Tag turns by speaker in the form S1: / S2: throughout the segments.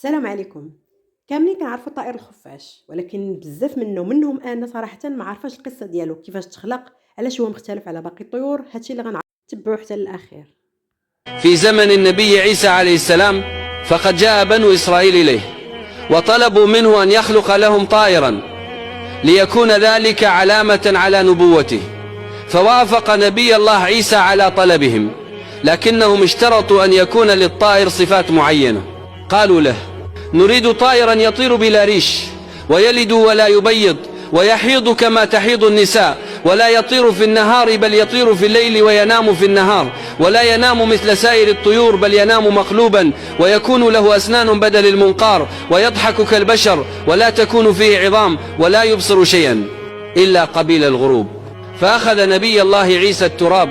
S1: السلام عليكم. كاملين كنعرفوا الطائر الخفاش، ولكن بزاف منهم انا صراحه ما عارفاش القصه ديالو كيفاش تخلق، علاش هو مختلف على باقي الطيور. هادشي اللي غنتبعوه حتى للاخير.
S2: في زمن النبي عيسى عليه السلام فقد جاء بنو إسرائيل إليه وطلبوا منه أن يخلق لهم طائرا ليكون ذلك علامة على نبوته، فوافق نبي الله عيسى على طلبهم، لكنهم اشترطوا أن يكون للطائر صفات معينة. قالوا له: نريد طائرا يطير بلا ريش، ويلد ولا يبيض، ويحيض كما تحيض النساء، ولا يطير في النهار بل يطير في الليل وينام في النهار، ولا ينام مثل سائر الطيور بل ينام مقلوبا، ويكون له أسنان بدل المنقار، ويضحك كالبشر، ولا تكون فيه عظام، ولا يبصر شيئا إلا قبيل الغروب. فأخذ نبي الله عيسى التراب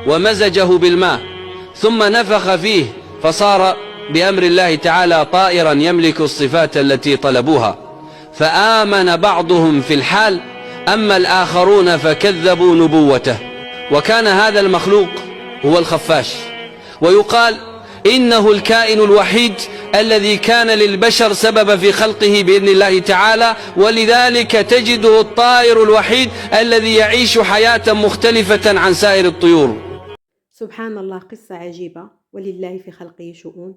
S2: ومزجه بالماء، ثم نفخ فيه، فصار بأمر الله تعالى طائرا يملك الصفات التي طلبوها. فآمن بعضهم في الحال، أما الآخرون فكذبوا نبوته. وكان هذا المخلوق هو الخفاش، ويقال إنه الكائن الوحيد الذي كان للبشر سبب في خلقه بإذن الله تعالى، ولذلك تجده الطائر الوحيد الذي يعيش حياة مختلفة عن سائر الطيور.
S1: سبحان الله، قصه عجيبه. ولله في خلقه شؤون.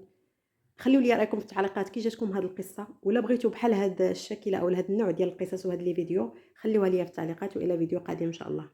S1: خليوا لي رايكم في التعليقات كي جاتكم هذه القصه، ولا بغيتوا بحال هذا الشكل او هذا النوع ديال القصص وهذا لي فيديو، خليوها لي في التعليقات. والى فيديو قادم ان شاء الله.